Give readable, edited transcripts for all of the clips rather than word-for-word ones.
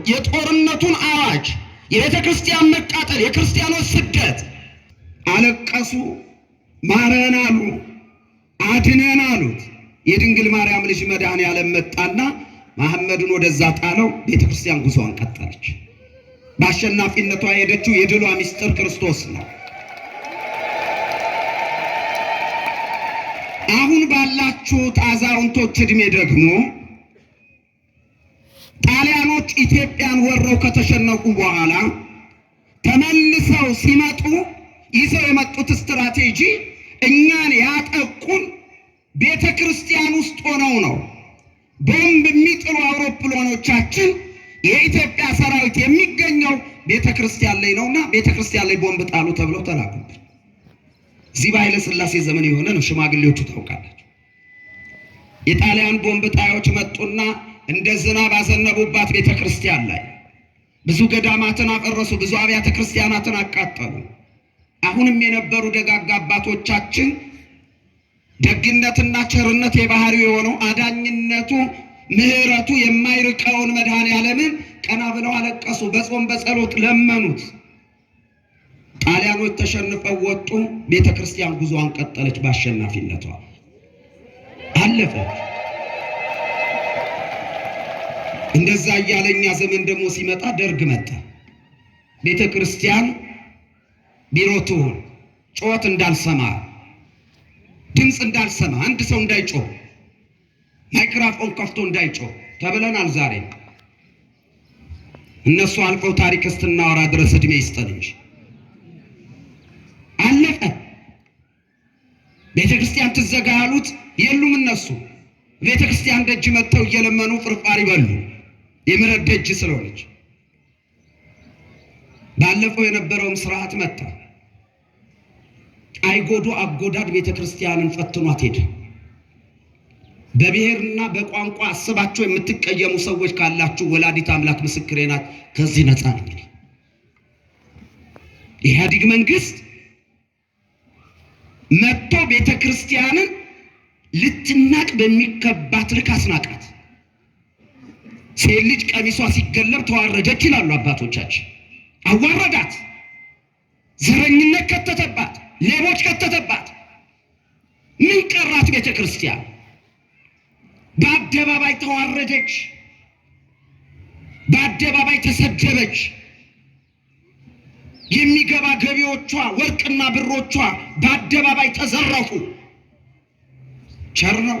የጦርነቱን አዋጅ፣ የቤተ ክርስቲያን መቃጠል፣ የክርስቲያኖች ስደት አለቀሱ። ማረን አሉ፣ አድነን አሉት። የድንግል ማርያም ልጅ መድኃኔዓለም መጣና መሐመድን ወደዛ ጣለው። ቤተ ክርስቲያን ጉዞዋን ቀጠለች። በአሸናፊነቷ የሄደችው የድሏ ምስጢር ክርስቶስ ነው። አሁን ባላችሁት አዛውንቶች ዕድሜ ደግሞ ጣሊያኖች ኢትዮጵያን ወረው ከተሸነፉ በኋላ ተመልሰው ሲመጡ ይዘው የመጡት ስትራቴጂ እኛን ያጠቁን ቤተ ክርስቲያን ውስጥ ሆነው ነው። ቦምብ የሚጥሉ አውሮፕላኖቻችን የኢትዮጵያ ሰራዊት የሚገኘው ቤተ ክርስቲያን ላይ ነውና ቤተ ክርስቲያን ላይ ቦምብ ጣሉ ተብለው ተላኩብን። እዚህ በኃይለ ሥላሴ ዘመን የሆነ ነው። ሽማግሌዎቹ ታውቃላችሁ። የጣሊያን ቦምብ ጣዮች መጡና እንደ ዝናብ አዘነቡባት ቤተ ክርስቲያን ላይ። ብዙ ገዳማትን አፈረሱ፣ ብዙ አብያተ ክርስቲያናትን አቃጠሉ። አሁንም የነበሩ ደጋጋ አባቶቻችን ደግነትና ቸርነት የባህሪው የሆነው አዳኝነቱ ምሕረቱ የማይርቀውን መድኃኔዓለምን ቀና ብለው አለቀሱ። በጾም በጸሎት ለመኑት። ጣሊያኖች ተሸንፈው ወጡ። ቤተ ክርስቲያን ጉዞዋን ቀጠለች። በአሸናፊነቷ አለፈች። እንደዛ እያለኛ ዘመን ደግሞ ሲመጣ ደርግ መጣ። ቤተ ክርስቲያን ቢሮ ትሁን፣ ጮት እንዳልሰማ፣ ድምፅ እንዳልሰማ፣ አንድ ሰው እንዳይጮህ፣ ማይክራፎን ከፍቶ እንዳይጮህ ተብለናል። ዛሬ እነሱ አልፈው ታሪክ እስክናወራ ድረስ እድሜ ይስጠን እንጂ አለፈ። ቤተ ክርስቲያን ትዘጋ ያሉት የሉም። እነሱ ቤተ ክርስቲያን ደጅ መጥተው እየለመኑ ፍርፋሪ በሉ። የምሕረት ደጅ ስለሆነች ባለፈው የነበረውም ስርዓት መጣ። አይጎዶ አጎዳድ ቤተ ክርስቲያንን ፈትኗት ሄደ። በብሔርና በቋንቋ አስባችሁ የምትቀየሙ ሰዎች ካላችሁ ወላዲት አምላክ ምስክሬ ናት። ከዚህ ነፃ ነኝ። ኢህአዴግ መንግስት መጥቶ ቤተ ክርስቲያንን ልትናቅ በሚከባት ልክ አስናቃት። ሴት ልጅ ቀሚሷ ሲገለብ ተዋረደች ይላሉ አባቶቻችን። አዋረዳት። ዘረኝነት ከተተባት፣ ሌቦች ከተተባት። ምን ቀራት ቤተ ክርስቲያን? በአደባባይ ተዋረደች፣ በአደባባይ ተሰደበች። የሚገባ ገቢዎቿ ወርቅና ብሮቿ በአደባባይ ተዘረፉ። ቸር ነው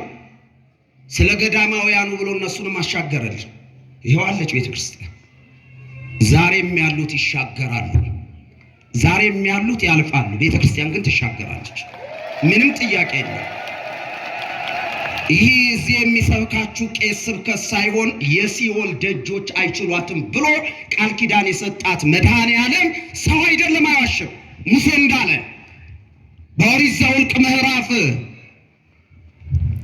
ስለ ገዳማውያኑ ብሎ እነሱንም አሻገረል። ይሄው አለች ቤተ ክርስቲያን። ዛሬም ያሉት ይሻገራሉ፣ ዛሬም ያሉት ያልፋሉ። ቤተ ክርስቲያን ግን ትሻገራለች። ምንም ጥያቄ የለም። ይህ እዚህ የሚሰብካችሁ ቄስ ስብከት ሳይሆን የሲኦል ደጆች አይችሏትም ብሎ ቃል ኪዳን የሰጣት መድኃኔዓለም ሰው አይደለም፣ አይዋሽም። ሙሴ እንዳለ በኦሪት ዘኍልቍ ምዕራፍ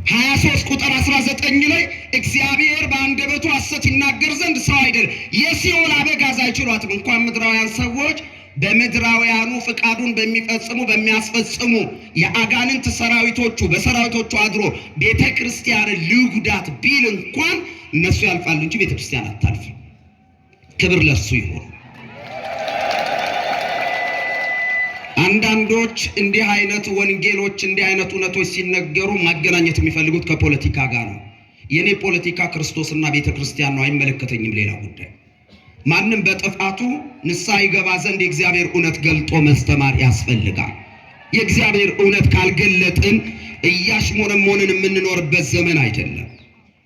23 ቁጥር 19 ላይ እግዚአብሔር በአንደበቱ ሐሰት ይናገር ዘንድ ሰው አይደለም። የሲኦል አበጋዝ አይችሏትም። እንኳን ምድራውያን ሰዎች በምድራውያኑ ፍቃዱን በሚፈጽሙ በሚያስፈጽሙ የአጋንንት ሰራዊቶቹ በሰራዊቶቹ አድሮ ቤተ ክርስቲያንን ልጉዳት ቢል እንኳን እነሱ ያልፋሉ እንጂ ቤተ ክርስቲያን አታልፍም። ክብር ለሱ ይሁን። አንዳንዶች እንዲህ አይነት ወንጌሎች እንዲህ አይነት እውነቶች ሲነገሩ ማገናኘት የሚፈልጉት ከፖለቲካ ጋር ነው። የኔ ፖለቲካ ክርስቶስና ቤተ ክርስቲያን ነው፣ አይመለከተኝም ሌላ ጉዳይ። ማንም በጥፋቱ ንስሐ ይገባ ዘንድ የእግዚአብሔር እውነት ገልጦ ማስተማር ያስፈልጋል። የእግዚአብሔር እውነት ካልገለጥን እያሽሞነሞንን የምንኖርበት ዘመን አይደለም።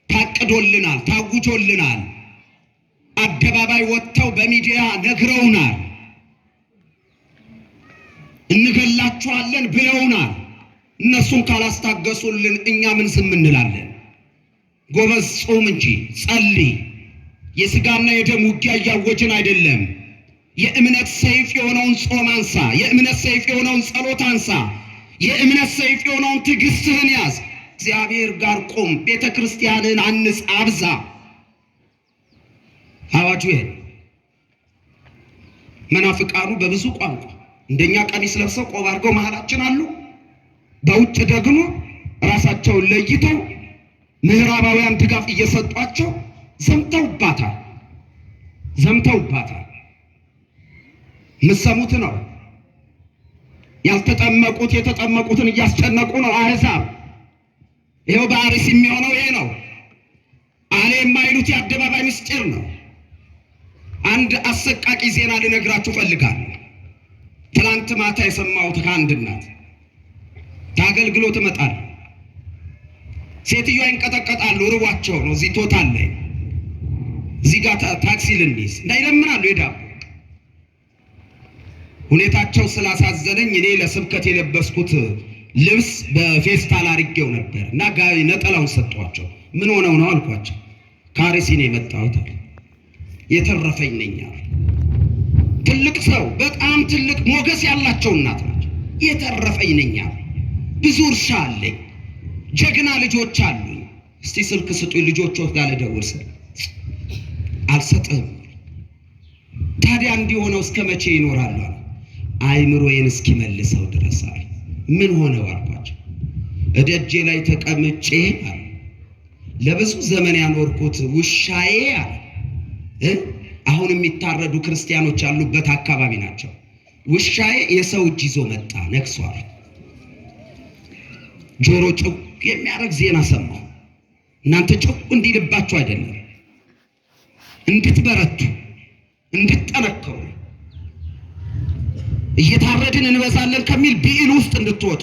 ታቅዶልናል፣ ታውጆልናል። አደባባይ ወጥተው በሚዲያ ነግረውናል። እንገላችኋለን ብለውናል። እነሱን ካላስታገሱልን እኛ ምን ዝም እንላለን? ጎበዝ ጾም እንጂ ጸልይ። የሥጋና የደም ውጊያ እያወጅን አይደለም። የእምነት ሰይፍ የሆነውን ጾም አንሳ። የእምነት ሰይፍ የሆነውን ጸሎት አንሳ። የእምነት ሰይፍ የሆነውን ትዕግስትህን ያዝ። እግዚአብሔር ጋር ቆም። ቤተ ክርስቲያንን አንጽ፣ አብዛ። አዋጁ ይሄ። መናፍቃኑ በብዙ ቋንቋ እንደኛ ቀሚስ ለብሰው ቆብ አድርገው መሃላችን አሉ። በውጭ ደግሞ ራሳቸውን ለይተው ምዕራባውያን ድጋፍ እየሰጧቸው ዘምተውባታል። ዘምተውባታል። ምሰሙት ነው። ያልተጠመቁት የተጠመቁትን እያስጨነቁ ነው አሕዛብ። ይኸው በአርሲ የሚሆነው ይሄ ነው። አለ የማይሉት የአደባባይ ምስጢር ነው። አንድ አሰቃቂ ዜና ልነግራችሁ ፈልጋለሁ። ትላንት ማታ የሰማሁት ከአንድ እናት ታገልግሎት እመጣለሁ። ሴትዮዋ ይንቀጠቀጣሉ፣ ርቧቸው ነው። እዚህ ቶታል ላይ እዚህ ጋር ታክሲ ልንይዝ እንዳይለምናሉ ሄዳሉ። ሁኔታቸው ስላሳዘነኝ እኔ ለስብከት የለበስኩት ልብስ በፌስታል አድርጌው ነበር እና ነጠላውን ሰጧቸው። ምን ሆነው ነው አልኳቸው። ከአርሲ ነው የመጣሁት፣ የተረፈኝ ነኝ አሉ። ትልቅ ሰው፣ በጣም ትልቅ ሞገስ ያላቸው እናት ናቸው። የተረፈኝ ነኝ አሉ። ብዙ እርሻ አለኝ፣ ጀግና ልጆች አሉኝ። እስቲ ስልክ ስጡኝ፣ ልጆቹ ጋር ልደውል ስል አልሰጥም። ታዲያ እንዲሆነው እስከ መቼ ይኖራሉ? አይምሮዬን እስኪመልሰው ድረስ አለ። ምን ሆነው አልኳቸው። እደጄ ላይ ተቀምጬ አለ ለብዙ ዘመን ያኖርኩት ውሻዬ አለ አሁን የሚታረዱ ክርስቲያኖች ያሉበት አካባቢ ናቸው። ውሻዬ የሰው እጅ ይዞ መጣ፣ ነክሷል። ጆሮ ጭው የሚያረግ ዜና ሰማሁ። እናንተ ጭው እንዲልባችሁ አይደለም፣ እንድትበረቱ እንድትጠነከሩ፣ እየታረድን እንበዛለን ከሚል ብዕል ውስጥ እንድትወጡ፣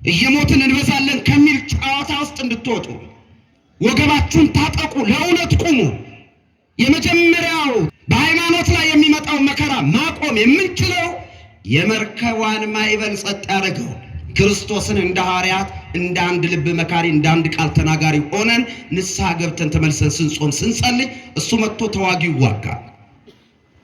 እየሞትን እንበዛለን ከሚል ጨዋታ ውስጥ እንድትወጡ፣ ወገባችሁን ታጠቁ፣ ለእውነት ቁሙ። የመጀመሪያው በሃይማኖት ላይ የሚመጣው መከራ ማቆም የምንችለው የመርከቧን ማዕበል ጸጥ ያደረገው ክርስቶስን እንደ ሐዋርያት እንደ አንድ ልብ መካሪ እንደ አንድ ቃል ተናጋሪ ሆነን ንስሐ ገብተን ተመልሰን ስንጾም ስንጸልይ እሱ መጥቶ ተዋጊ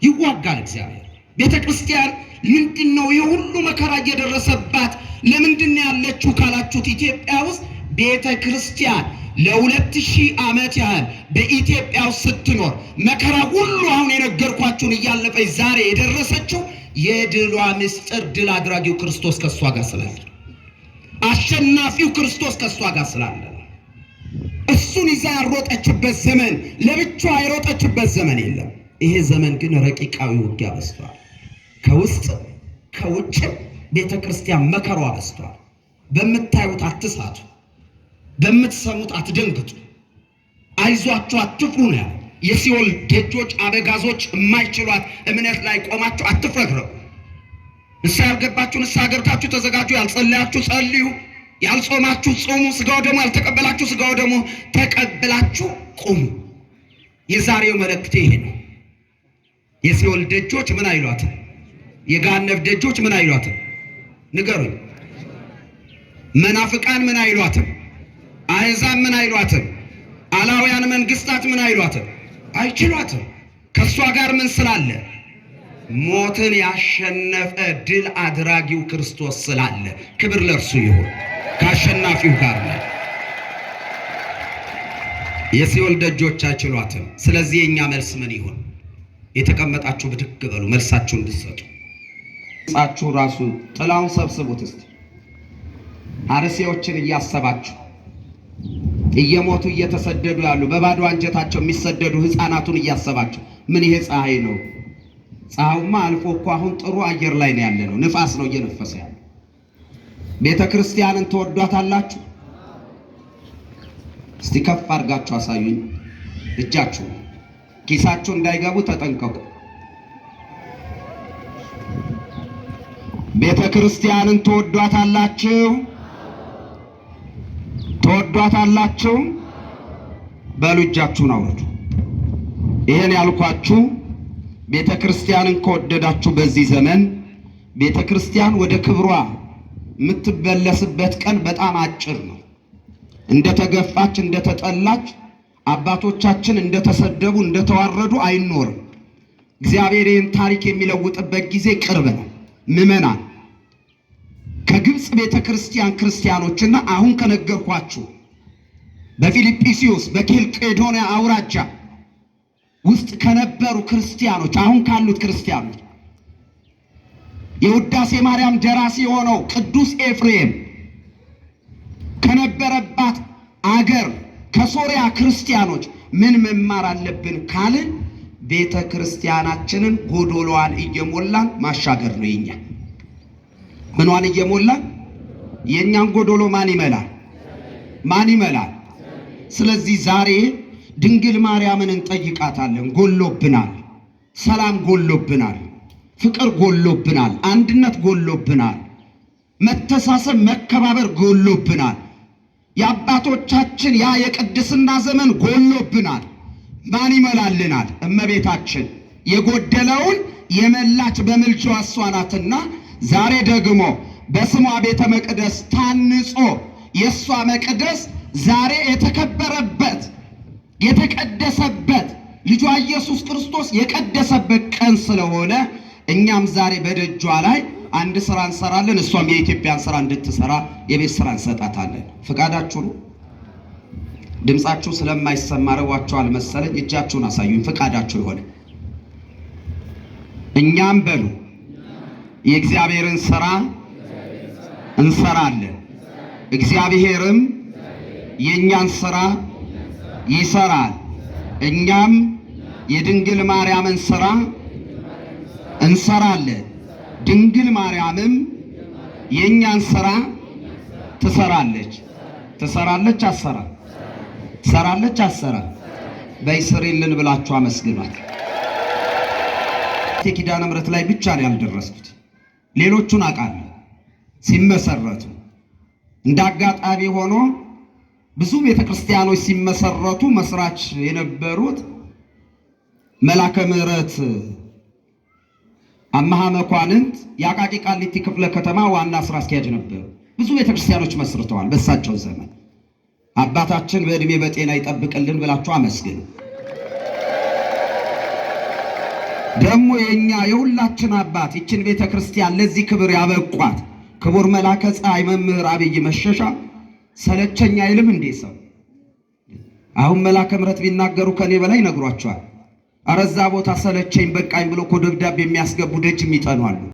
ይዋጋል። እግዚአብሔር ቤተ ክርስቲያን ምንድነው የሁሉ መከራ እየደረሰባት ለምንድነው ያለችው ካላችሁት፣ ኢትዮጵያ ውስጥ ቤተ ክርስቲያን ለ2000 ዓመት ያህል በኢትዮጵያ ውስጥ ስትኖር መከራ ሁሉ አሁን የነገርኳችሁን እያለፈች ዛሬ የደረሰችው የድሏ ምስጢር ድል አድራጊው ክርስቶስ ከሷ ጋር ስላለ፣ አሸናፊው ክርስቶስ ከሷ ጋር ስላለ፣ እሱን ይዛ ያሮጠችበት ዘመን፣ ለብቻዋ የሮጠችበት ዘመን የለም። ይሄ ዘመን ግን ረቂቃዊ ውጊያ በዝቷል። ከውስጥ ከውጭ ቤተ ክርስቲያን መከሯ በዝቷል። በምታዩት አትሳቱ፣ በምትሰሙት አትደንግጡ፣ አይዟችሁ አትፍሩ ነው ያለው። የሲኦል ደጆች አበጋዞች የማይችሏት እምነት ላይ ቆማችሁ አትፍረክረው። ንስሐ ያልገባችሁ ንስሐ ገብታችሁ ተዘጋጁ። ያልጸለያችሁ ጸልዩ፣ ያልጾማችሁ ጾሙ። ስጋው ደግሞ ያልተቀበላችሁ ስጋው ደግሞ ተቀበላችሁ ቁሙ። የዛሬው መልእክቴ ይሄ ነው። የሲኦል ደጆች ምን አይሏትም? የገሃነም ደጆች ምን አይሏትም? ንገሩኝ። መናፍቃን ምን አይሏትም? አሕዛብ ምን አይሏትም? አላውያን መንግስታት ምን አይሏትም? አይችሏትም። ከሷ ጋር ምን ስላለ? ሞትን ያሸነፈ ድል አድራጊው ክርስቶስ ስላለ ክብር ለእርሱ ይሁን። ከአሸናፊው ጋር ነው። የሲኦል ደጆች አይችሏትም። ስለዚህ የኛ መልስ ምን ይሁን? የተቀመጣችሁ ብድግ በሉ፣ መልሳችሁን እንድትሰጡ። ጻችሁ ራሱ ጥላውን ሰብስቡት እስቲ። አርሲዎችን እያሰባችሁ እየሞቱ እየተሰደዱ ያሉ በባዶ አንጀታቸው የሚሰደዱ ህፃናቱን እያሰባችሁ ምን ይሄ ፀሐይ ነው? ፀሐዩማ አልፎ እኮ አሁን ጥሩ አየር ላይ ነው ያለ ነው። ንፋስ ነው እየነፈሰ ያለ። ቤተ ክርስቲያንን ትወዷታላችሁ? እስቲ ከፍ አድርጋችሁ አሳዩኝ። እጃችሁ ኪሳችሁ እንዳይገቡ ተጠንቀቁ። ቤተ ክርስቲያንን ትወዷታላችሁ? ትወዷታላችሁ? በሉ እጃችሁን አውርዱ። ይሄን ያልኳችሁ ቤተ ክርስቲያንን ከወደዳችሁ በዚህ ዘመን ቤተ ክርስቲያን ወደ ክብሯ የምትበለስበት ቀን በጣም አጭር ነው። እንደተገፋች እንደተጠላች አባቶቻችን እንደተሰደቡ እንደተዋረዱ አይኖርም። እግዚአብሔር ይህን ታሪክ የሚለውጥበት ጊዜ ቅርብ ነው። ምዕመናን ከግብፅ ቤተ ክርስቲያን ክርስቲያኖችና አሁን ከነገርኳችሁ በፊልጵስዩስ በኬልቄዶንያ አውራጃ ውስጥ ከነበሩ ክርስቲያኖች አሁን ካሉት ክርስቲያኖች የውዳሴ ማርያም ደራሲ የሆነው ቅዱስ ኤፍሬም ከነበረባት አገር ከሶሪያ ክርስቲያኖች ምን መማር አለብን ካልን ቤተ ክርስቲያናችንን ጎዶሎዋን እየሞላን ማሻገር ነው የኛ። ምኗን እየሞላን? የኛን ጎዶሎ ማን ይመላል? ማን ይመላል? ስለዚህ ዛሬ ድንግል ማርያምን እንጠይቃታለን። ጎሎብናል፣ ሰላም ጎሎብናል፣ ፍቅር ጎሎብናል፣ አንድነት ጎሎብናል፣ መተሳሰብ መከባበር ጎሎብናል። የአባቶቻችን ያ የቅድስና ዘመን ጎሎብናል። ማን ይመላልናል? እመቤታችን። የጎደለውን የመላች በምልጃዋ እሷ ናትና ዛሬ ደግሞ በስሟ ቤተ መቅደስ ታንጾ የእሷ መቅደስ ዛሬ የተከበረበት የተቀደሰበት ልጇ ኢየሱስ ክርስቶስ የቀደሰበት ቀን ስለሆነ እኛም ዛሬ በደጇ ላይ አንድ ስራ እንሰራለን። እሷም የኢትዮጵያን ስራ እንድትሰራ የቤት ስራ እንሰጣታለን። ፍቃዳችሁ ነው? ድምጻችሁ ስለማይሰማ ረዋችኋል መሰለኝ። እጃችሁን አሳዩኝ። ፍቃዳችሁ ይሆነ እኛም በሉ የእግዚአብሔርን ስራ እንሰራለን፣ እግዚአብሔርም የእኛን ስራ ይሰራል። እኛም የድንግል ማርያምን ስራ እንሰራለን፣ ድንግል ማርያምም የእኛን ስራ ትሰራለች። ትሰራለች አሰራ ትሰራለች አሰራ። በይስሪልን ብላችሁ አመስግኗት። ኪዳነ ምሕረት ላይ ብቻ ነው ያልደረስኩት። ሌሎቹን አውቃለሁ ሲመሰረቱ። እንዳጋጣሚ ሆኖ ብዙ ቤተክርስቲያኖች ሲመሰረቱ መስራች የነበሩት መላከ ምሕረት አምሃ መኳንንት የአቃቂ ቃሊቲ ክፍለ ከተማ ዋና ስራ አስኪያጅ ነበሩ። ብዙ ቤተክርስቲያኖች መስርተዋል በእሳቸው ዘመን። አባታችን በእድሜ በጤና ይጠብቅልን ብላችሁ አመስግኑ። ደግሞ የኛ የሁላችን አባት ይችን ቤተክርስቲያን ለዚህ ክብር ያበቋት ክቡር መላከ ፀሐይ መምህር አብይ መሸሻ ሰለቸኝ አይልም እንዴ ሰው? አሁን መላከ ምሕረት ቢናገሩ ከኔ በላይ ነግሯቸዋል። አረዛ ቦታ ሰለቸኝ በቃኝ ብሎ እኮ ደብዳቤ የሚያስገቡ ደጅ የሚጠኑ አሉ።